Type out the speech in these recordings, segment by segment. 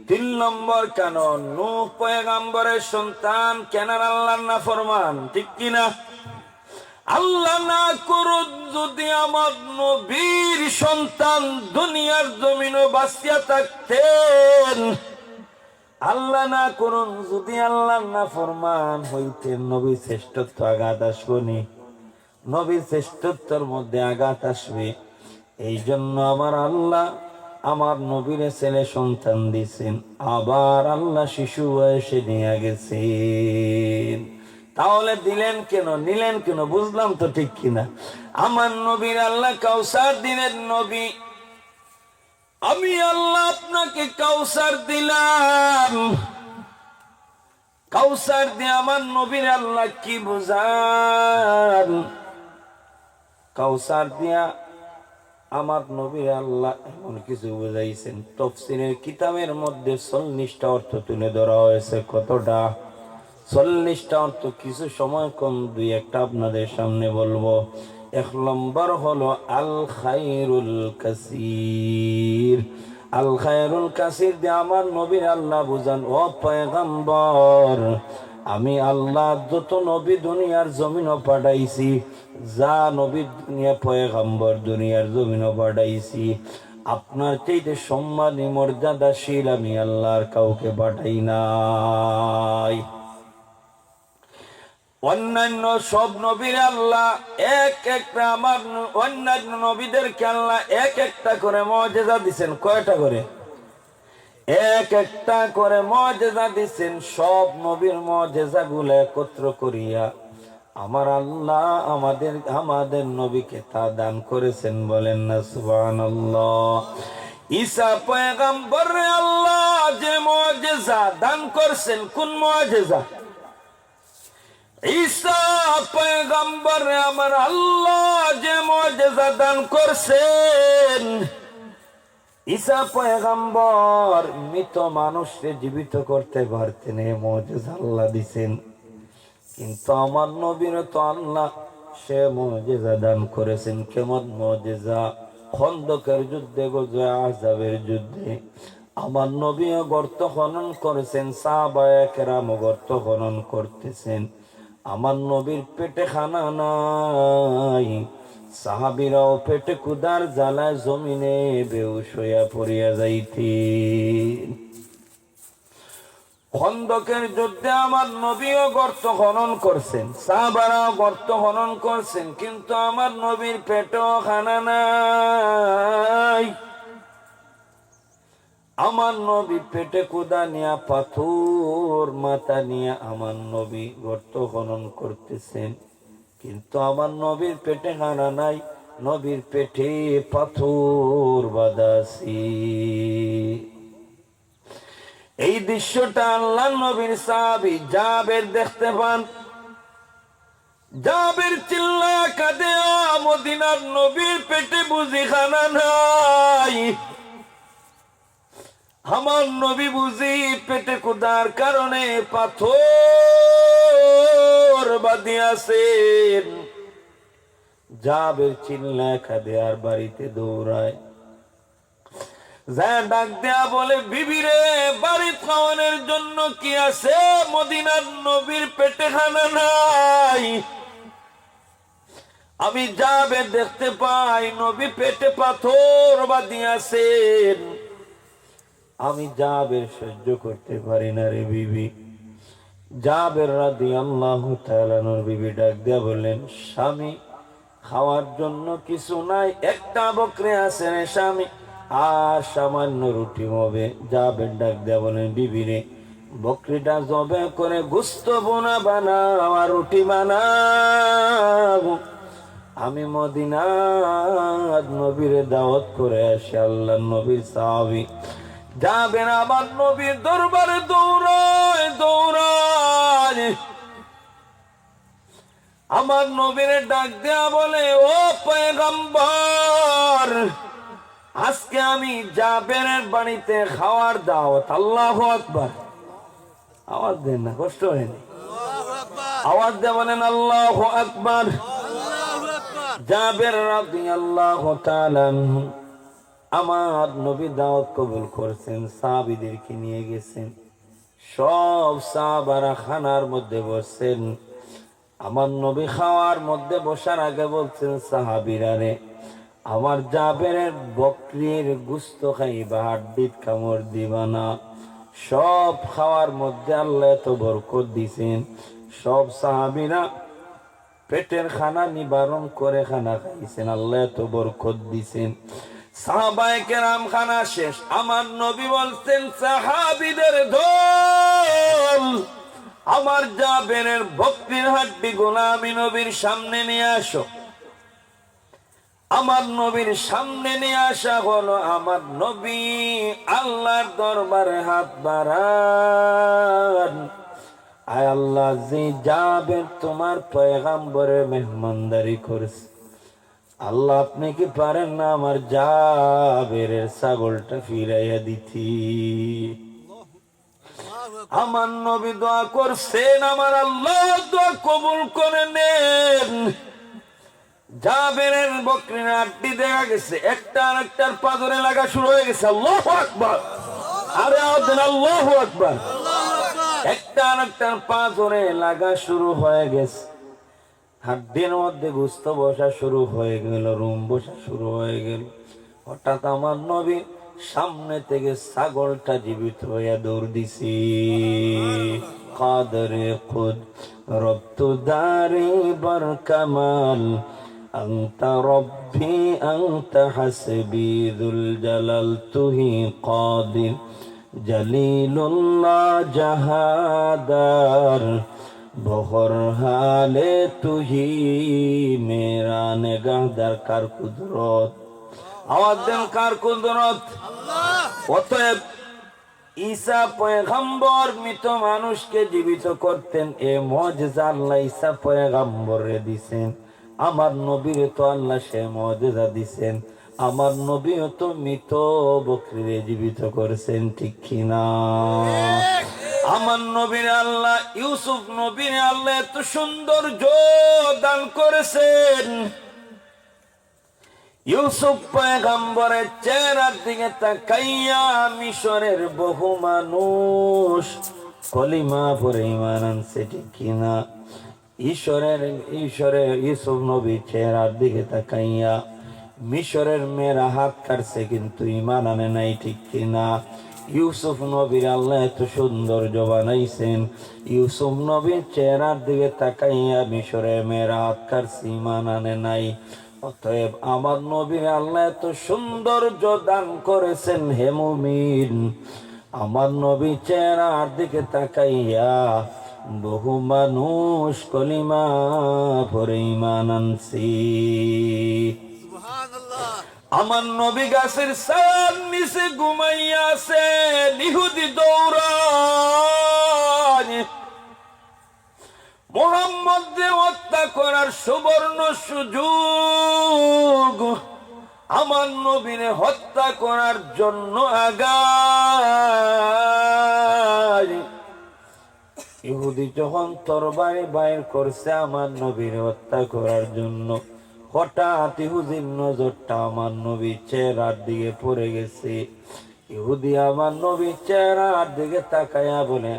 তিন নম্বর কারণ, নূহ পয়গম্বরের সন্তান কেন আল্লাহর নাফরমান, ঠিক কিনা? আল্লাহ না করুন যদি আমার নবীর সন্তান দুনিয়ার জমিনে বাঁচিয়া থাকতেন, আল্লাহ না করুন যদি আল্লাহর নাফরমান হইতেন, নবীর শ্রেষ্ঠত্ব আঘাত আসবনি, নবীর শ্রেষ্ঠত্বের মধ্যে আঘাত আসবে। এই জন্য আমার আল্লাহ আমার নবীর ছেলে সন্তান দিয়েছেন, আবার আল্লাহ শিশু বয়সে নিয়ে গেছেন। তাহলে দিলেন কেন, নিলেন কেন? বুঝলাম তো, ঠিক কিনা? আমার নবীর আল্লাহ কাউসার দিলেন। নবী, আমি আল্লাহ আপনাকে কাউসার দিলাম। কাউসার দিয়ে আমার নবীর আল্লাহ কি বুঝান? কাউসার দিয়া আমার নবীর আল্লাহ এমন কিছু বুঝাইছেন, তাফসীরের কিতাবের মধ্যে 40টা অর্থ তুলে ধরা হয়েছে। কতটা? 40টা অর্থ। কিছু সময় কম, দুই একটা আপনাদের সামনে বলবো। 1 নম্বর হলো আল খায়রুল কাসীর। আল খায়রুল কাসীর দিয়ে আমার নবীর আল্লাহ বুঝান, ও পয়গম্বর, আমি আল্লাহ যত নবী দুনিয়ার জমিনও পাঠাইছি, যা নবী দুনিয়া পয়গম্বর দুনিয়ার জমিনও পাঠাইছি, আপনার চাইতে সম্মানী মর্যাদাশীল আমি আল্লাহর কাউকে পাঠাই নাই। অন্যান্য সব নবীর আল্লাহ এক একটা, আমার অন্যান্য নবীদেরকে আল্লাহ এক একটা করে মুজিজা দিবেন। কয়টা করে? এক একটা করে মুজিজা দিবেন। সব নবীর মুজিজাগুলো একত্র করিয়া আমার আল্লাহ আমাদের নবীকে তা দান করেছেন। বলেন না সুবহানাল্লাহ। ঈসা পয়গম্বরে আল্লাহ যে মুজিজা দান করেছেন, কোন মুজিজা? ঈসা পয়গম্বরে আমার আল্লাহ যে মুজিজা দান করেছেন, ঈসা পয়গম্বর মৃত মানুষকে জীবিত করতে পারতেন, এই মুজিজা আল্লাহ দিছেন। কিন্তু আমার নবীর তো আল্লাহ সে মুজিজা দান করেছেন। কেমন মুজিজা? খন্দকের যুদ্ধে, গজওয়ে আহজাবের যুদ্ধে আমার নবীও গর্ত খনন করেছেন, সাহাবায়ে কেরাম গর্ত খনন করতেছেন। আমার নবীর পেটে খানা নাই, সাহাবীরাও পেটে কুদার জ্বালায় জমিনে বেহুশ হইয়া পড়িয়া যাইতেন। খন্দকের যুদ্ধে আমার নবীও গর্ত খনন করছেন, সাহাবারাও গর্ত খনন করছেন, কিন্তু আমার নবীর পেটেও খানা নাই। আমার নবী পেটে কুদা নিয়া, পাথর মাথা নিয়ে আমার নবী গর্ত খনন করতেছেন, কিন্তু আমার নবীর পেটে খানা নাই, নবীর পেটে পাথর বাঁধা আছে। এই দৃশ্যটা আল্লাহ নবীর সাহাবী জাবের দেখতে পান। জাবের চিল্লায়া কাঁদে, মদিনার নবীর পেটে বুঝি খানা নাই, আমার নবী বুঝি পেটে কুদার কারণে পাথর বাঁধিয়াছেন। জাবের চিল্লায়া কাঁদে আর বাড়িতে দৌড়ায়, যা ডাক দেয়া বলে, বিবি রে, বাড়ি খাওয়ানোর জন্য কি আছে? মদিনার নবীর পেটে খানা নাই। আমি যাবে দেখতে পাই নবী পেটে পাথর বাঁধিয়াছেন, আমি জাবের সহ্য করতে পারি না রে বিবি। জাবের রাদিয়াল্লাহু তাআলা নূর বিবি ডাক দেয়া বললেন, স্বামী, খাওয়ার জন্য কিছু নাই, একটা বকরি আছে রে স্বামী, আর সামান্য রুটি হবে। জাবের ডাক দেয়া বলেন, বিবি রে, বকরিটা জবে করে গোশত বোনা বানাও আর রুটি বানাও, আমি মদিনার নবীরে দাওয়াত করে আসি। আল্লাহর নবীর সাহাবী যাবেন আমার নবীর দরবারে দৌড়ায় দৌড়ায়, আমার নবীরে ডাক দেয়া বলে, ও পয়গম্বর, আজকে আমি জাবেরের বাড়িতে খাওয়ার দাওয়াত। আল্লাহু আকবার। আওয়াজ দেন না, কষ্ট হয়নি, আওয়াজ দিয়ে বলেন আল্লাহু আকবার। জাবের রাদিয়াল্লাহু তাআলা আমার নবী দাওয়াত কবুল করছেন, সাহাবীদেরকে নিয়ে গেছেন। সব সাহাবারা খানার মধ্যে বসছেন। আমার নবী খাওয়ার মধ্যে বসার আগে বলছেন, সাহাবীরা রে, আমার জাবেরের বকরির গুস্ত খাইবা, হাড্ডিত কামড় দিবা না। সব খাওয়ার মধ্যে আল্লাহ এত বরকত দিছেন, সব সাহাবীরা পেটের খানা নিবারণ করে খানা খাইছেন, আল্লাহ এত বরকত দিছেন। সাহাবায়ে কেরাম খানা শেষ, আমার নবী বলছেন, সাহাবীদের দল, আমার জাবেরের বকরির হাড্ডি গুলো আমি নবীর সামনে নিয়ে আসো। আমার নবীর সামনে নিয়ে আসা হলো। আমার নবী আল্লাহর দরবারে হাত বাড়ান, আয় আল্লাহ, যে জাবের তোমার পয়গাম্বরের মেহমানদারি করেছে, আল্লাহ আপনি কি পারেন না আমার জাবেরের ছাগলটা ফিরাইয়া দিতি? আমার নবী দোয়া করছেন, আমার আল্লাহ দোয়া কবুল করে নেন। জাবেরের বকরির হাড্ডি দেখা গেছে একটা আরেকটার পাজরে লাগা শুরু হয়ে গেছে। আল্লাহু আকবার, আরে আল্লাহু আকবার। একটা আরেকটার পাজরে লাগা শুরু হয়ে গেছে, হাড্ডির মধ্যে গোশত বসা শুরু হয়ে গেল, রুম বসা শুরু হয়ে গেল। হঠাৎ আমার নবী সামনে থেকে ছাগলটা জীবিত হইয়া দৌড় দিছি। কাদরে খুদ রব্তু দারি বার কামাল, আনতা রব্বি আনতা হাসবি যুল জালাল, তুহি কাদির জলিলুল্লাহ জাহাদার, বহর হালে তুহি মেরা নেগাহদার। কার কুদরত, আওয়াজ দেন, কার কুদরত। অতএব ঈসা পয়গম্বর মৃত মানুষকে জীবিত করতেন, এ মুজিজা আল্লাহ ঈসা পয়গম্বরে দিছেন। আমার নবীরে তো আল্লাহ সে মুজিজা দিছেন। আমার নবীও তো মৃত বকরিরে জীবিত করেছেন, ঠিক কিনা? আমার নবীর আল্লাহ, ইউসুফ নবীর আল্লাহ এত সৌন্দর্য দান করেছেন। ইউসুফ পয়গম্বরের চেহারার দিকে তাকাইয়া মিশরের বহু মানুষ কলিমা পড়ে ঈমান আনছে, ঠিক কিনা? ঈশ্বরের ইউসুফ নবীর চেহারার দিকে তাকাইয়া মিশরের মেয়েরা হাত কাটছে, কিন্তু ঈমান আনে নাই, ঠিক কিনা? ইউসুফ নবীর আল্লাহ এত সৌন্দর্য বানাইছেন, ইউসুফ নবীর চেহারার দিকে তাকাইয়া মিশরের মেয়েরা হাত কাটছে, ঈমান আনে নাই। অতএব আমার নবীর আল্লাহ এত সৌন্দর্য দান করেছেন। হে মুমিন, আমার নবী চেহারার দিকে তাকাইয়া বহু মানুষ কলিমা পড়ে ঈমান আনছি। আমার নবী গাছের ছায়ার নিচে ঘুমাইয়া আছে, ইহুদি দৌড়ায় মুহাম্মদকে হত্যা করার সুবর্ণ সুযোগ, আমার নবীরে হত্যা করার জন্য আগায়। ইহুদি যখন তরবারি বাইর করছে আমার নবীর হত্যা করার জন্য, হঠাৎ ইহুদির নজরটা আমার নবীর চেহারার দিকে পড়ে গেছে। ইহুদি আমার নবীর চেহারার দিকে তাকায়া বলে,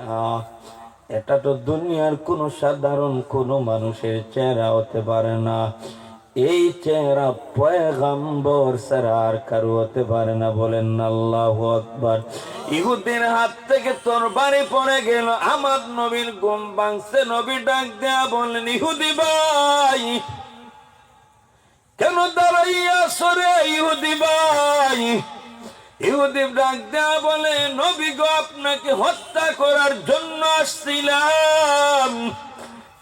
এটা তো দুনিয়ার কোন সাধারণ কোন মানুষের চেহারা হতে পারে না, এই চেহারা পয়গম্বর ছাড়া আর কারো হতে পারে না। বলেন আল্লাহু আকবার। ইহুদির হাত থেকে তরবারি পড়ে গেল, আমার নবীর ঘুম ভাঙছে। নবী ডাক দেয়া বলেন, ইহুদি ভাই কেন দাঁড়াইয়া সরে? ইহুদি ভাই, ইহুদি ডাক দেয়া বলে, নবী গো, আপনাকে হত্যা করার জন্য আসছিলাম,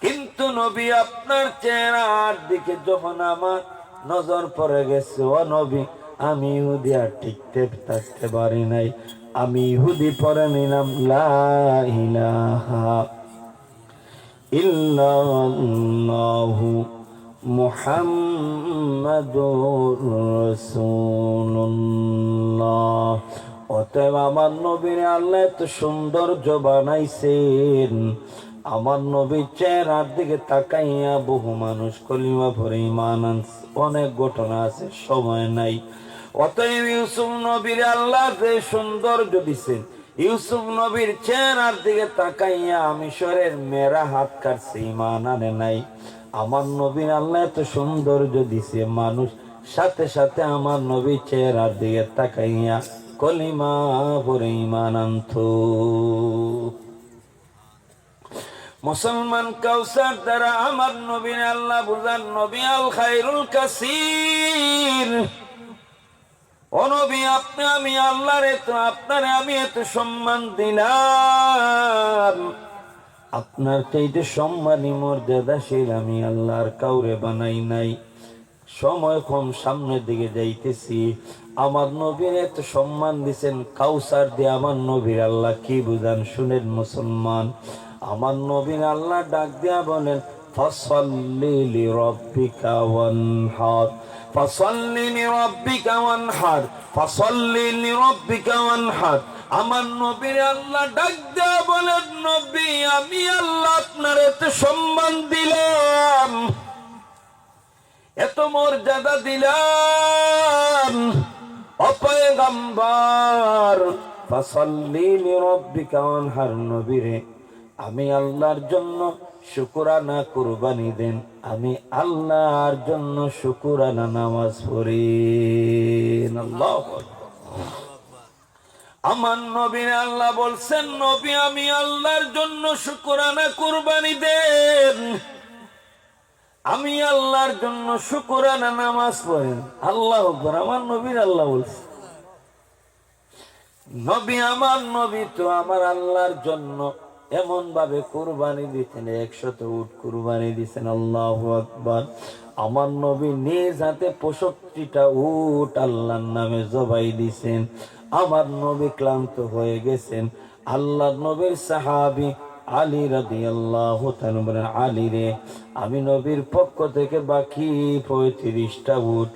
কিন্তু নবী আপনার চেহারার দিকে যখন আমার নজর পড়ে গেছে, ও নবী, আমি ইহুদি আর টিকতে থাকতে পারি নাই, আমি ইহুদি পড়ে নিলাম লা ইলাহা ইল্লাল্লাহু মুহাম্মাদুর রাসূলুল্লাহ। অতএব আমার নবীর আল্লাহ এত সৌন্দর্য বানাইছেন, আমার নবীর চেহারার দিকে তাকাইয়া বহু মানুষ কলিমা পড়ে ঈমান আনছে। অনেক ঘটনা আছে, সময় নাই। অতএব ইউসুফ নবীর আল্লাহ যে সৌন্দর্য দিছেন, ইউসুফ নবীর চেহারার দিকে তাকাইয়া মিশরের মেয়েরা হাত কাটছে, ঈমান আনে নাই। আমার নবীর আল্লাহ এত সৌন্দর্য দিছে, মানুষ সাথে সাথে আমার নবীর চেহারার দিকে তাকাইয়া কলিমা পড়ে ঈমান আনতো। মুসলমান কাউসার দ্বারা আমার নবীর আল্লাহ বুঝান নবী আল খায়রুল কাসির। ও নবী, আপনি আমি আল্লাহর আপনারে আমি এত সম্মান দিলাম, আপনার চাইতে সম্মানী মর্যাদাশীল আমি আল্লাহর কাউরে বানাই নাই। সময় কম, সামনের দিকে যাইতেছি। আমার নবীর এত সম্মান দিছেন, কাউসার দিয়ে আমার নবীর আল্লাহ কি বুঝান শুনেন মুসলমান। আমার নবীর আল্লাহ ডাক দিয়া বলেন, ফাসাল্লি লিরাব্বিকা ওয়ানহার, ফাসাল্লি লিরাব্বিকা ওয়ানহার, ফাসাল্লি লিরাব্বিকা ওয়ানহার। আমার নবীর আল্লাহ ডাক দিয়া বলেন, নবী আমি আল্লাহ আপনার এত সম্মান দিলাম, এত মর্যাদা দিলাম, ও পয়গম্বর ফাসাল্লি লিরাব্বিকা ওয়ানহার, নবীরে আমি আল্লাহর জন্য শুকরানা কুরবানি দেন, আমি আল্লাহর জন্য শুকরানা নামাজ পড়ি। আল্লাহু আকবার। আমার নবীর আল্লাহ বলছেন, নবী আমি আল্লাহর জন্য শুকরানা কুরবানি দেন, আমি আল্লাহর জন্য শুকরানা নামাজ পড়েন। আল্লাহু আকবার। আমার নবীর আল্লাহ বলছে, নবী আমার নবী তো আমার আল্লাহর জন্য এমন ভাবে কুরবানি দিতেন, 100 উট কুরবানি দিচ্ছেন। আল্লাহু আকবার। আমার নবী নিজ হাতে 65টা উট আল্লাহর নামে জবাই দিছেন। আমার নবী ক্লান্ত হয়ে গেছেন। আল্লাহর নবীর সাহাবী আলী রাদিয়াল্লাহু তাআলা বলেন, আলী রে আমি নবীর পক্ষ থেকে বাকি 35টা উট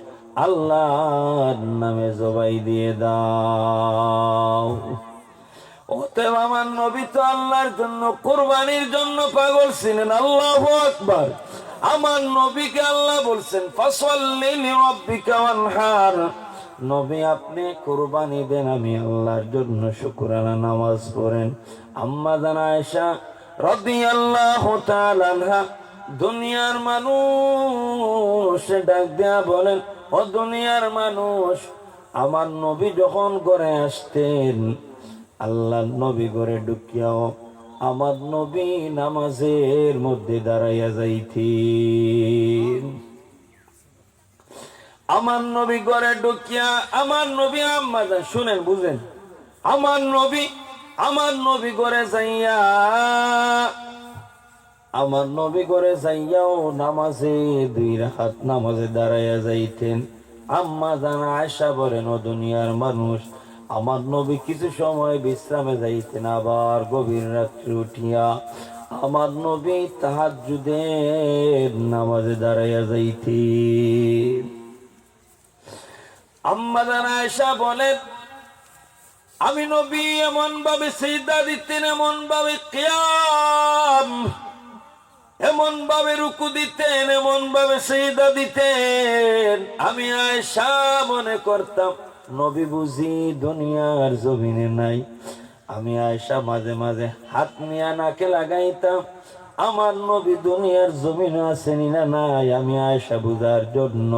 আল্লাহর নামে জবাই দিয়ে দাও। অতএব আমার নবী তো আল্লাহর জন্য কুরবানির জন্য পাগল ছিলেন। আল্লাহু আকবার। আমার নবীকে আল্লাহ বলছেন, ফাসাল্লি লিরাব্বিকা ওয়ানহার, নবী আপনি কুরবানি দেন, আমি আল্লাহর জন্য শুকরানা নামাজ পড়েন। আম্মা জান আয়েশা রাদিয়াল্লাহু তাআলা আনহা দুনিয়ার মানুষ ডাক দিয়া বলেন, ও দুনিয়ার মানুষ, আমার নবী যখন ঘরে আসতেন, আল্লাহ নবী ঘরে ঢুকিয়াও আমার নবী নামাজের মধ্যে দাঁড়াইয়া যাইতেন। আমার নবী ঘরে ঢুকিয়া আমার নবী, আম্মা জান শুনেন বুঝেন, আমার নবী ঘরে যাইয়া, আমার নবী ঘরে যাইয়াও নামাজে 2 রাকাত নামাজে দাঁড়াইয়া যাইতেন। আম্মা জান আয়েশা বলেন, ও দুনিয়ার মানুষ, আমার নবী কিছু সময় বিশ্রামে যাইতেন, আবার গভীর রাত্রে উঠিয়া আমার নবী তাহাজ্জুদের নামাজে দাঁড়াইয়া যাইতেন। আম্মা জান আয়েশা বলেন, আমি নবী এমন ভাবে সিজদা দিতেন, এমন ভাবে কিয়াম, এমন ভাবে রুকু দিতেন, এমন ভাবে সিজদা দিতেন, আমি আয়েশা মনে করতাম নবী বুঝি দুনিয়ার জমিনে নাই। আমি আয়েশা মাঝে মাঝে হাত নিয়ে নাকে লাগাইতাম, আমার নবী দুনিয়ার জমিনে আছেন না নাই, আমি আয়েশা বুঝার জন্য।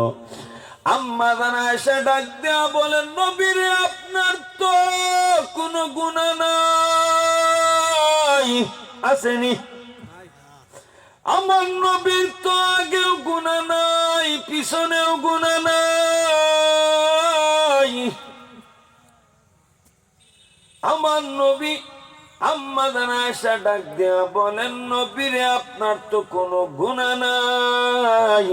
আম্মা জান আয়েশা ডাক দেয়া বলেন, নবীরে আপনার তো কোনো গুনাহ নাই, আসেনি? আমার নবীর তো আগেও গুনাহ নাই, পিছনেও গুনাহ নাই। আমার নবী, আম্মা জান আয়েশা ডাক দেয়া বলেন, নবীরে আপনার তো কোনো গুনাহ নাই।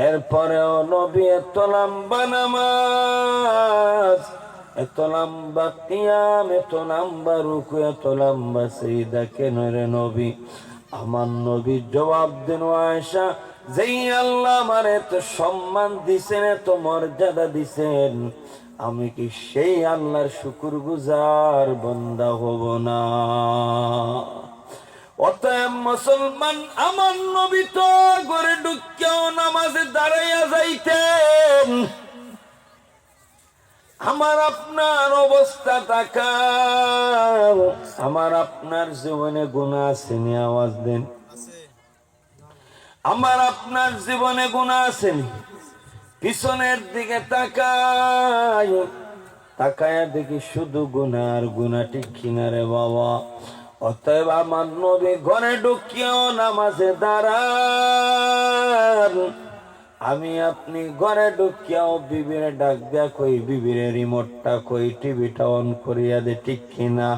এরপরেও নবী এত লম্বা নামাজ, এত লম্বা কিয়াম, এত লম্বা রুকু, এত লম্বা সিজদা কেন রে নবী? আমার নবী জবাব দেন, আয়েশা, যেই আল্লাহ আমার এত সম্মান দিছেন, এত মর্যাদা দিছেন, আমি কি সেই আল্লাহর শুকরগুজার বান্দা হব না? অতএব মুসলমান, আমার নবী তো ঘরে ঢুকিয়াও নামাজে দাঁড়াইয়া যাইতেন। আমার আপনার অবস্থা তাকাও, আমার আপনার জীবনে গুনাহ আসেনি? আওয়াজ দেন। আমার আপনার জীবনে গুনাহ আসেনি? পিছনের দিকে তাকাই, তাকায়া দেখি শুধু গুনাহ আর গুনাহ, ঠিক কিনা রে বাবা? অতএব আমার নবী ঘরে ঢুকিয়াও নামাজে দাঁড়ান, আমি আপনি ঘরে ঢুকিয়াও বিবিরে ডাক দেয়া কই, বিবিরে রিমোটটা কই, টিভিটা অন করিয়া দে, ঠিক কিনা?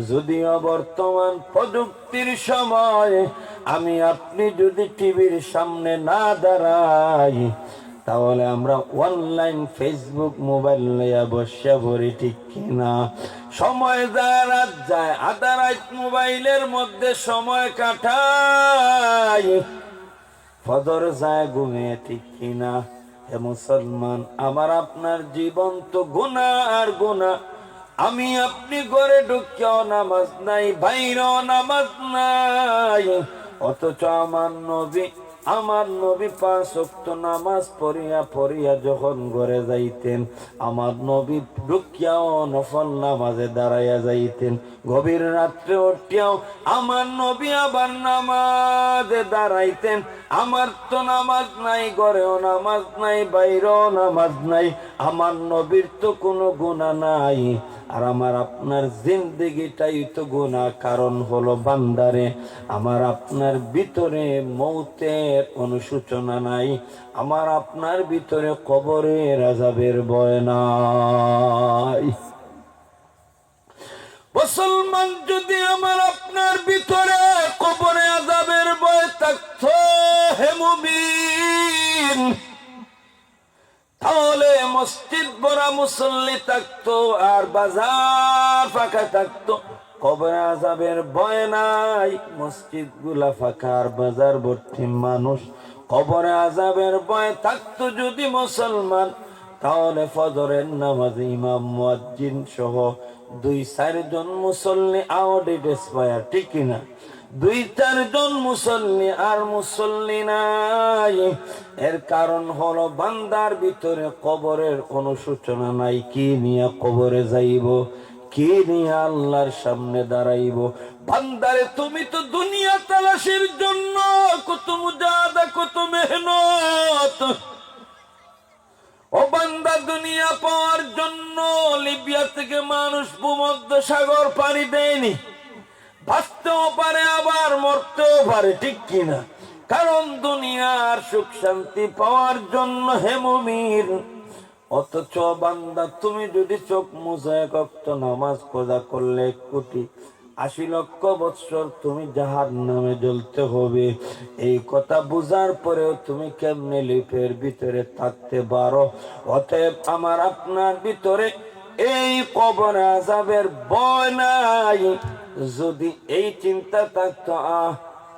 যদিও বর্তমান প্রযুক্তির সময় আমি আপনি যদি টিভির সামনে না দাঁড়াই, তাহলে আমরা অনলাইন ফেসবুক মোবাইল নিয়ে বসে পড়ি, ঠিক কিনা? সময় যায়, রাত যায়, আধা রাত মোবাইলের মধ্যে সময় কাটাই, ফজর যায় ঘুমিয়ে, ঠিক কিনা? হে মুসলমান, আমার আপনার জীবন তো গুনাহ আর গুনাহ। আমি আপনি ঘরে ঢুকিয়াও নামাজ নাই, বাইরেও নামাজ নাই, অথচ আমার নবী 5 ওয়াক্ত নামাজ পড়িয়া পড়িয়া যখন ঘরে যাইতেন, আমার নবী ঢুকিয়াও নফল নামাজে দাঁড়াইয়া যাইতেন। গভীর রাত্রে উঠিয়াও আমার নবী আবার নামাজে দাঁড়াইতেন। আমার তো নামাজ নাই, ঘরেও নামাজ নাই, বাইরেও নামাজ নাই, আমার নবীর তো কোনো গুনাহ নাই। আর আমার আপনার জিন্দেগিটাই তো গুনাহ। কারণ হলো বান্দারে, আমার আপনার ভিতরে মৌতের অনুশোচনা নাই, আমার আপনার ভিতরে কবরের আযাবের ভয় নাই। মুসলমান, যদি আমার আপনার ভিতরে কবরে আযাবের ভয় থাকতো হে মুমিন, তাহলে মসজিদ ভরা মুসল্লি থাকতো আর বাজার ফাঁকা থাকতো। কবরে আযাবের ভয় নাই, মসজিদ গুলা ফাঁকা আর বাজার ভর্তি মানুষ। কবরে আযাবের ভয় থাকতো যদি মুসলমান, তাহলে ফজরের নামাজে ইমাম মুয়াজ্জিন সহ 2-4 জন মুসল্লি আউট এক্সপায়ার, ঠিক কিনা? 2-4 জন মুসল্লি আর মুসল্লি নাই। এর কারণ হলো বান্দার ভিতরে কবরের অনুশোচনা নাই। কি নিয়ে কবরে যাইব, কি নিয়ে আল্লাহর সামনে দাঁড়াইব? বান্দারে, তুমি তো দুনিয়া তালাশের জন্য কত মুজাহাদা, কত মেহনত। ও বান্দা, দুনিয়া পাওয়ার জন্য লিবিয়া থেকে মানুষ ভূমধ্য সাগর পাড়ি দেয়নি। বাঁচতেও পারে আবার মরতেও পারে, ঠিক কিনা? কারণ দুনিয়ার সুখ শান্তি পাওয়ার জন্য হে মুমিন। অথচ বান্দা, তুমি যদি চোখ মুছে 1 ওয়াক্ত নামাজ কাজা করলে 1,80,00,000 বৎসর তুমি জাহান্নামে জ্বলতে হবে। এই কথা বুঝার পরেও তুমি কেমনে লিপের ভিতরে থাকতে পারো? অতএব আমার আপনার ভিতরে এই কবর আযাবের ভয় নাই। যদি এই চিন্তা থাকতো,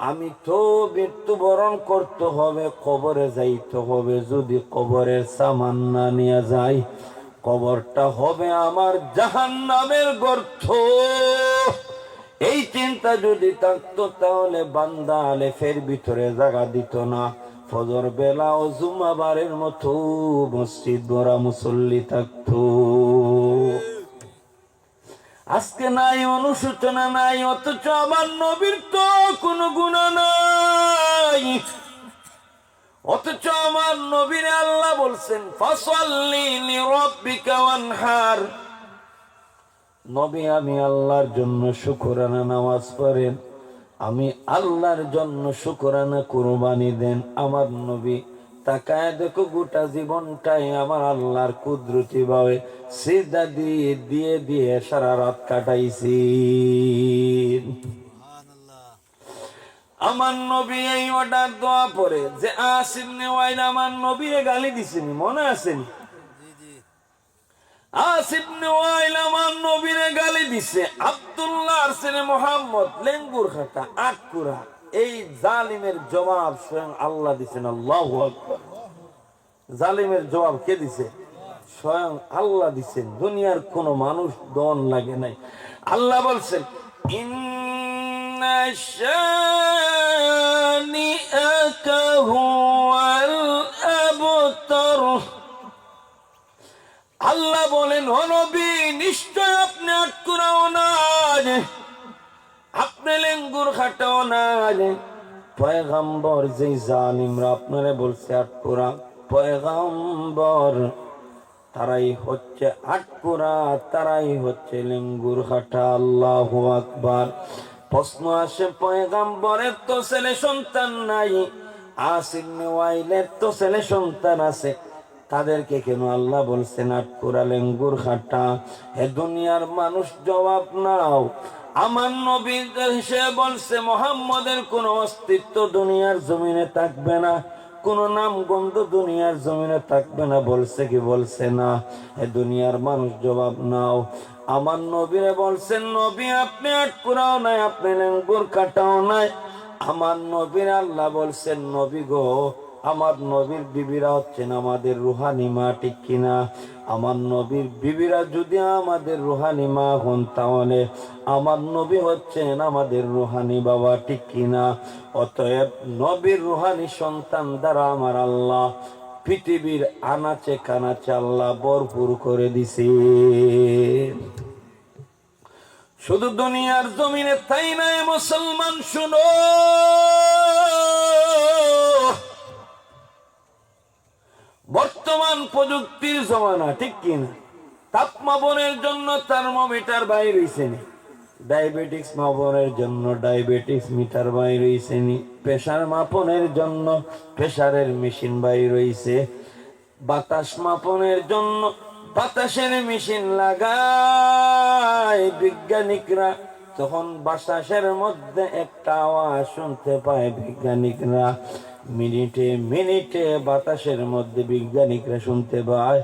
আমি তো মৃত্যুবরণ করতে হবে, কবরে যাইতে হবে, যদি কবরের সামান না নিয়ে যাই, কবরটা হবে আমার জাহান্নামের গর্ত। এই চিন্তা যদি থাকতো, তাহলে বান্দা আলেফের ভিতরে জায়গা দিত না। ফজর বেলা ও জুমাবারের মতো মসজিদ ভরা মুসল্লি থাকতো। আজকে নাই, অনুশোচনা নাই, অথচ আমার নবীর তো কোনো গুনাহ নাই। অথচ আমার নবীরে আল্লাহ বলছেন, ফাসাল্লি লিরাব্বিকা ওয়ানহার। নবী, আমি আল্লাহর জন্য শুকরানা নামাজ পড়েন, আমি আল্লাহর জন্য শুকরানা কুরবানি দেন। আমার নবী তাকায় দেখো, গোটা জীবনটাই আমার আল্লাহর কুদরতি ভাবে সিজদা দিয়ে দিয়ে দিয়ে সারা রাত কাটাইছি। আমার নবী এই অর্ডার দোয়া পড়ে যে আস ইবনে ওয়াইল আমার নবীরে গালি দিছেনি, মনে আছেন? আস ইবনে ওয়াইল আমার নবীরে গালি দিছে। আব্দুল্লাহ ছেলে মুহাম্মদ লেঙ্গুর খাতা আটকুরা। এই জালিমের জবাব স্বয়ং আল্লাহ দিছেন। আল্লাহু আকবার। জালিমের জবাব কে দিছে? স্বয়ং আল্লাহ দিছেন। দুনিয়ার কোন মানুষ দন লাগে নাই। আল্লাহ বলছেন, ইন্না শানিআকা হুয়াল আবতার। আল্লাহ বলেন, ও নবী, নিশ্চয় আপনি আটকুরাও না, আপনি লেঙ্গুর খাটাও না। পয়গম্বর যে জালিমরা আপনারে বলছে আটকুরা, পয়গম্বর তারাই হচ্ছে আটকুরা, তারাই হচ্ছে লেঙ্গুর খাটা। আল্লাহু আকবার। প্রশ্ন আসে, পয়গম্বরের তো ছেলে সন্তান নাই, আস ইবনে ওয়াইলের তো ছেলে সন্তান আছে, তাদেরকে কেন আল্লাহ বলছেন আটকুরা, লেঙ্গুর খাটা? হে দুনিয়ার মানুষ, জবাব নাও। আমার নবী সে বলছে মুহাম্মদের কোন অস্তিত্ব দুনিয়ার জমিনে থাকবে না, কোন নাম গন্ধ দুনিয়ার জমিনে থাকবে না, বলছে কি বলছে না? হে দুনিয়ার মানুষ, জবাব নাও। আমার নবীরে বলছেন, নবী আপনি আটকুরাও নাই, আপনি লেঙ্গুর কাটাও নাই। আমার নবীর আল্লাহ বলছেন, নবী গো, আমার নবীর বিবিরা হচ্ছেন আমাদের রুহানি মা, ঠিক কিনা? আমার নবীর বিবিরা যদি আমাদের রুহানি মা হন, তাহলে আমার নবী হচ্ছেন আমাদের রুহানি বাবা, ঠিক কিনা? অতএব নবীর রুহানি সন্তান দ্বারা আমার আল্লাহ পৃথিবীর আনাচে কানাচে আল্লাহ ভরপুর করে দিছে। শুধু দুনিয়ার জমিনে তাই নাই, মুসলমান শুনো, বর্তমান প্রযুক্তির জমানা, ঠিক কিনা? তাপমাপনের জন্য থার্মোমিটার বাইর হইছে নি, ডায়াবেটিক্স মাপনের জন্য ডায়াবেটিক্স মিটার বাইর হইছে নি, প্রেসার মাপনের জন্য প্রেসারের মেশিন বাইর হইছে, বাতাস মাপনের জন্য বাতাসের মেশিন লাগায় বিজ্ঞানিকরা। তখন বাতাসের মধ্যে একটা আওয়াজ শুনতে পায় বিজ্ঞানিকরা, মিনিটে মিনিটে বাতাসের মধ্যে বিজ্ঞানিকরা শুনতে পায়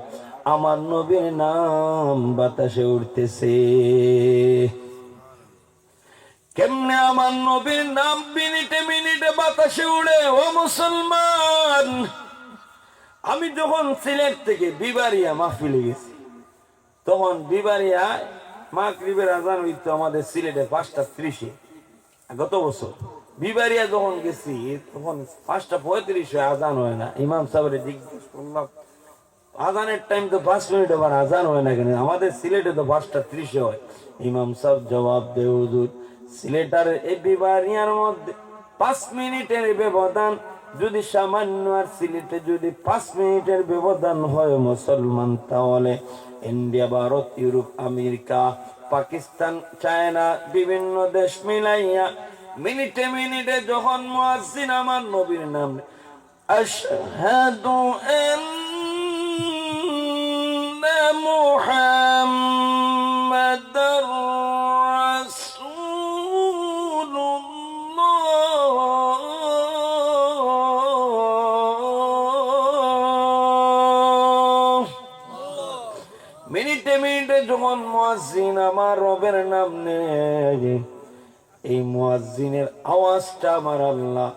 আমার নবীর নাম বাতাসে উঠতেছে। কেমনে আমার নবীর নাম মিনিটে মিনিটে বাতাসে উড়ে? ও মুসলমান, আমি যখন সিলেট থেকে বিবারিয়া মাহফিলে গেছি, তখন বিবারিয়া মাগরিবের আজান হইতো আমাদের সিলেটে 5:30-এ। গত বছর বিবারিয়া যখন গেছি, তখন 5:35 আজান হয় না। ইমাম সাহেবের জিজ্ঞেস করলাম, আজানের টাইম তো 5 মিনিট, আবার আজান হয় না কেন? আমাদের সিলেটে তো 5:30-এ হয়। ইমাম সাহেব জবাব দে, হুজুর, সিলেটার এই বিবারিয়ার মধ্যে 5 মিনিটের ব্যবধান, যদি সামান্য, আর সিলেটে যদি 5 মিনিটের ব্যবধান হয় মুসলমান, তাহলে India, Bharat, Europe, America, Pakistan, China, বিভিন্ন দেশ মিলাইয়া মিনিটে মিনিটে যখন মুয়াজ্জিন আমার নবীর নাম আশহাদু আন্না মুহাম্মাদার মিনিটে মিনিটে যখন মুয়াজ্জিন আমার রবের নাম নেয়, এই মুয়াজ্জিনের আওয়াজটা আমার আল্লাহ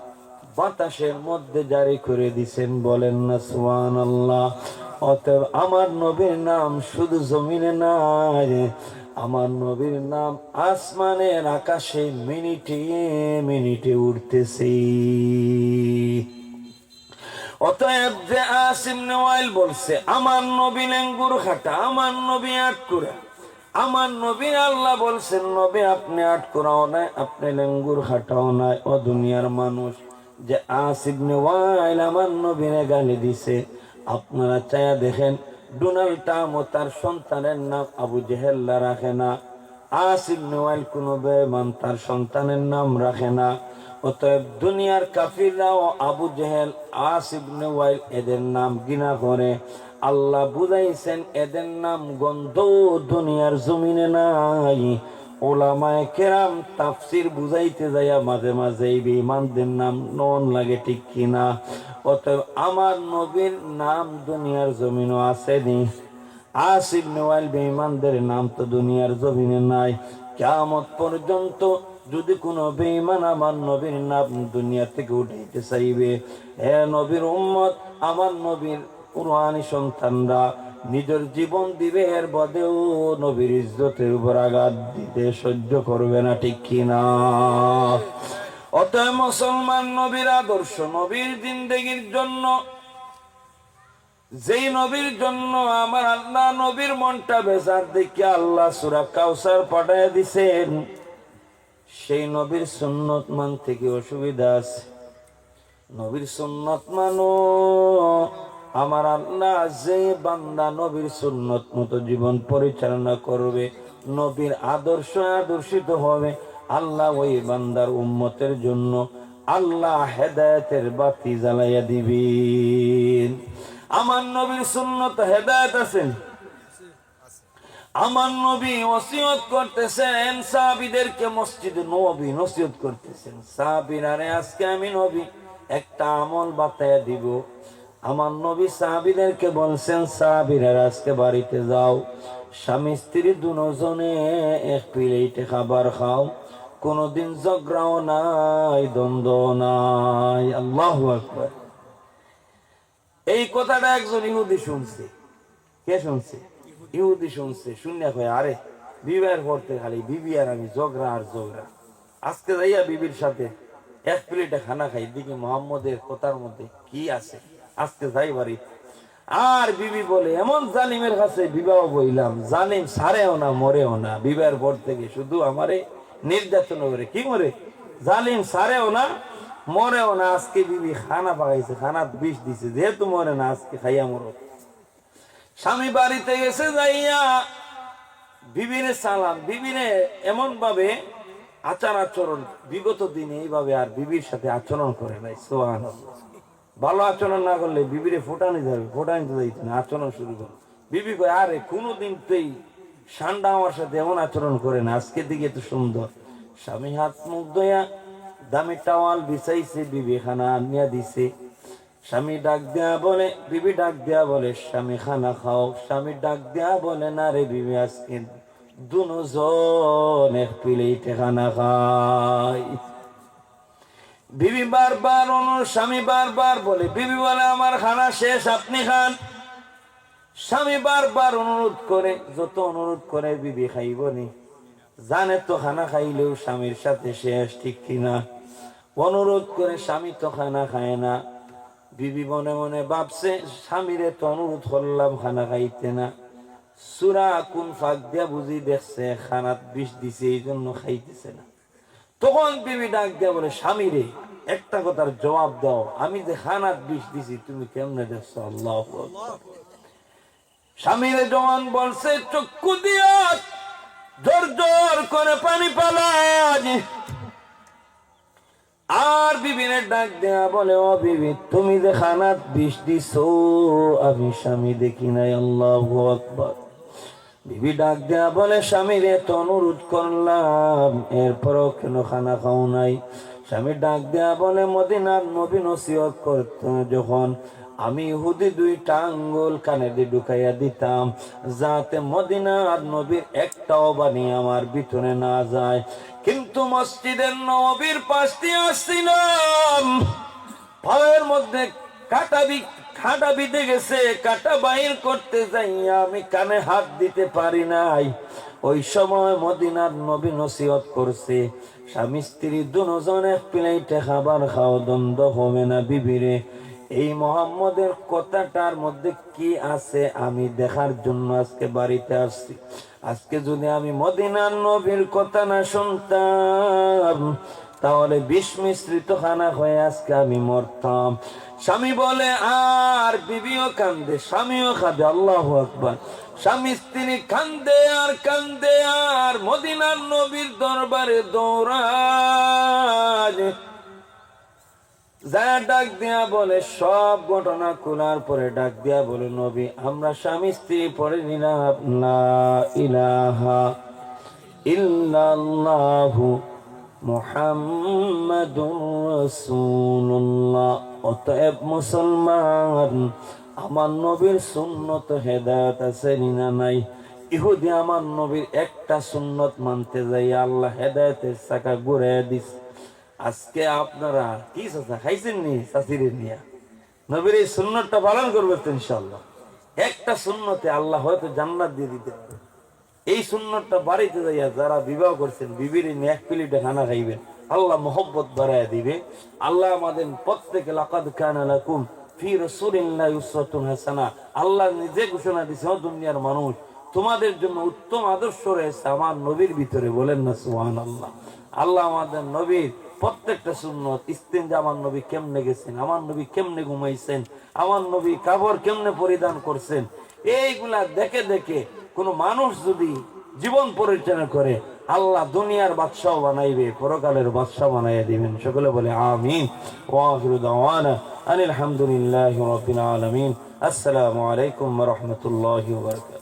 বাতাসের মধ্যে জারি করে দিছেন। বলেন না সুবহানাল্লাহ। অতএব আমার নবীর নাম শুধু জমিনে নাই, আমার নবীর নাম আসমানের আকাশে মিনিটে মিনিটে উঠতেছে। অতএব যে আস ইবনে ওয়াইল বলছে আমার নবী লেঙ্গুর খাটা, আমার নবী আটকুরা, আমার নবী আল্লাহ বলছেন, নবী আপনি আটকুরাও নাই, আপনি লেঙ্গুর খাটাও নাই। ও দুনিয়ার মানুষ, যে আস ইবনে ওয়াইল আমার নবীরে গালি দিছে, আপনারা চায়া দেখেন, ডোনাল্ড ট্রাম্প ও তার সন্তানের নাম আবু জেহেল রাখে না, আস ইবনে ওয়াইল কোন বেঈমান তার সন্তানের নাম রাখে না। অতএব দুনিয়ার কাফিররাও আবু জেহেল, আস ইবনে ওয়াইল এদের নাম ঘৃণা করে। আল্লাহ বুঝাইছেন এদের নাম গন্ধ দুনিয়ার জমিনে নাই। ওলামায়ে কেরাম তাফসীর বুঝাইতে যাইয়া মাঝে মাঝে এই বেঈমানদের নাম নন লাগে, ঠিক কিনা? অতএব আমার নবীর নাম দুনিয়ার জমিনও আসেনি। আস ইবনে ওয়াইল বেঈমানদের নাম তো দুনিয়ার জমিনে নাই। কিয়ামত পর্যন্ত যদি কোনো বেঈমান আমার নবীর নাম দুনিয়া থেকে উঠাইতে চাইবে, হে নবীর উম্মত, আমার নবীর কুরআনী সন্তানরা নিজের জীবন দিবে, এর বদেও নবীর ইজ্জতের উপর আঘাত দিতে সহ্য করবে না, ঠিক কিনা? অতএব মুসলমান, নবীর আদর্শ, নবীর জিন্দেগির জন্য যেই নবীর জন্য আমার আল্লাহ নবীর মনটা বেজার দেখে আল্লাহ সূরা কাউসার পাঠায় দিছেন, সেই নবীর সুন্নত মান থেকে অসুবিধা আছে। নবীর সুন্নত মানো, আমার আল্লাহ যে বান্দা নবীর সুন্নত মতো জীবন পরিচালনা করবে, নবীর আদর্শ আদর্শিত হবে, আল্লাহ ওই বান্দার উম্মতের জন্য আল্লাহ হেদায়েতের বাতি জ্বালাইয়া দিবেন। আমার নবীর সুন্নত হেদায়েত আছেন। আমার নবী ওসিয়ত করতেছেন সাহাবীদেরকে, মসজিদে নববী নসিহত করতেছেন, সাহাবীরা রে আজকে আমি নবী একটা আমল বাতায়া দিব। আমার নবী সাহাবীদেরকে বলছেন, সাহাবীরা আজকে বাড়িতে যাও, স্বামী স্ত্রী দুজনে এক প্লেটে খাবার খাও, কোনদিন ঝগড়াও নাই, দ্বন্দ্ব নাই। আল্লাহু আকবার। এই কথাটা একজন ইহুদি শুনছে। কে শুনছে? ইহুদি শুনছে। শুনে কয়, আরে বিবাহের পড়তে খালি বিবি আর আমি ঝগড়া আর ঝগড়া, আজকে যাইয়া বিবির সাথে এক প্লেটে খানা খাই, দিকে মোহাম্মদের কথার মধ্যে কি আছে, আজকে যাই বাড়ি। আর বিবি বলে, এমন জালিমের কাছে বিবাহ বইলাম, জালিম সারেও না মরেও না, বিবাহের পর থেকে শুধু আমারে নির্যাতন করে। কি করে? জালিম সারেও না মরেও না। আজকে বিবি খানা পাকাইছে, খানা বিষ দিছে, যেহেতু মরে না আজকে খাইয়া মরো। স্বামী বাড়িতে গেছে, যাইয়া বিবিরে সালাম, বিবিরে এমন ভাবে আচার আচরণ, বিগত দিনে এইভাবে আর বিবির সাথে আচরণ করে নাই। সুবহানাল্লাহ। ভালো আচরণ না করলে বিবিরে ফোটানি যাবে, ফোটানি তো যাইত না, আচরণ শুরু করে। বিবি কয়, আরে কোনোদিন তুই ঠান্ডা আমার সাথে এমন আচরণ করে না, আজকে দিকে তো সুন্দর। স্বামী হাত মুখ ধোয়া দামি টাওয়াল বিছাইছে, বিবি খানা আনিয়া দিছে। স্বামী ডাক দেয়া বলে, বিবি ডাক দেয়া বলে, স্বামী খানা খাও। স্বামী ডাক দেয়া বলে, না রে বিবি, আজকে দুজন এক প্লেটে খানা খাই। বিবি বারবার স্বামী বারবার বলে, বিবি বলে, আমার খানা শেষ, আপনি খান। স্বামী বারবার অনুরোধ করে, যত অনুরোধ করে বিবি খাইব নি, জানে তো খানা খাইলেও স্বামীর সাথে শেষ, ঠিক কিনা? অনুরোধ করে, স্বামী তো খানা খায় না। বিবি মনে মনে ভাবছে, স্বামীরে তো অনুরোধ করলাম খানা খাইতে না, সূরা কোন ফাঁক দিয়া বুঝি দেখছে খানাত বিষ দিছে, এই জন্য খাইতেছে না। তখন বিবি ডাক দিয়া বলে, স্বামীরে একটা কথার জবাব দাও, আমি যে খানাত বিষ দিছি তুমি কেমনে দেখছো? আল্লাহু আকবার। স্বামীরে জওয়ান বলছে, চক্ষু দিয়া জোর জোর করে পানি পালায়। আর বিবিনের ডাক দেয়া বলে, ও বিবি, তুমি যে খানাত বিষ দিছো আমি স্বামী দেখি নাই। আল্লাহু আকবার। বিবি ডাক দেয়া বলে, স্বামীরে তো অনুরোধ করলাম, এরপরও কেন খানা খাও নাই? স্বামী ডাক দেয়া বলে, মদিনার নবী নসিহত করত যখন, আমি ইহুদি দুইটা আঙ্গুল কানে দিয়ে ঢুকাইয়া দিতাম, যাতে মদিনার নবীর একটাও বাণী আমার ভিতরে না যায়। কিন্তু মসজিদের নবীর পাশ দিয়ে আসছিলাম, পায়ের মধ্যে কাঁটা বিঁধে গেছে, কাঁটা বাহির করতে যাইয়া আমি কানে হাত দিতে পারি নাই। ওই সময় মদিনার নবী নসিহত করছে, স্বামী স্ত্রী দুজন এক প্লেটে খাবার খাও, দ্বন্দ্ব হবে না। বিবিরে, এই মোহাম্মদের কথাটার মধ্যে কি আছে আমি দেখার জন্য আজকে বাড়িতে আসছি। আজকে যদি আমি মদিনার নবীর কথা না শুনতাম, তাহলে বিষ মিশ্রিত খানা হয়ে আজকে আমি মরতাম। স্বামী বলে, আর বিবিও কান্দে, স্বামীও কাঁদে। আল্লাহু আকবার। স্বামী স্ত্রী কান্দে আর কান্দে, আর মদিনার নবীর দরবারে দৌড়ায়। যা ডাক দিয়া বলে, সব ঘটনা খোলার পরে ডাক দিয়া বলে, নবী, আমরা স্বামী স্ত্রী পড়ে নিলাম লা ইলাহা ইল্লাল্লাহু মুহাম্মাদুর রাসূলুল্লাহ। অতএব মুসলমান, আমার নবীর সুন্নত হেদায়েত আছে না নাই? ইহুদি আমার নবীর একটা সুন্নত মানতে যাই আল্লাহ হেদায়েতের চাকা ঘুরাইয়া দিছে। আজকে আপনারা কি চাচা খাইছেন নি? চাচিরে নিয়া নবীর এই সুন্নতটা পালন করবে তো ইনশাআল্লাহ। একটা সুন্নতে আল্লাহ হয়তো জান্নাত দিয়ে দিতে পারে। এই সুন্নতটা বাড়িতে যাইয়া যারা বিবাহ করছেন, বিবির নিয়ে এক প্লেটে খানা খাইবেন, আল্লাহ মহব্বত বাড়াইয়া দিবে। আল্লাহ আমাদের প্রত্যেকে, লাকাদ কানা লাকুম ফি রাসূলিল্লাহি উসওয়াতুন হাসানা। আল্লাহ নিজে ঘোষণা দিয়েছে, ও দুনিয়ার মানুষ, তোমাদের জন্য উত্তম আদর্শ রয়েছে আমার নবীর ভিতরে। বলেন না সুবহানাল্লাহ। আল্লাহ আমাদের নবীর প্রত্যেকটা সুন্নত, ইস্তিনজা আমার নবী কেমনে গেছেন, আমার নবী কেমনে ঘুমাইছেন, আমার নবী কাপড় কেমনে পরিধান করছেন, এইগুলা দেখে দেখে কোন মানুষ যদি জীবন পরিচালনা করে, আল্লাহ দুনিয়ার বাদশাহ বানাইবে, পরকালের বাদশাহ বানাইয়া দিবেন। সকলে বলে আমিন। ওয়া আখিরু দাওয়ানা আনিল হামদুলিল্লাহি রাব্বিল আলামিন। আসসালামু আলাইকুম ওয়া রাহমাতুল্লাহি ওয়া বারাকাতুহু।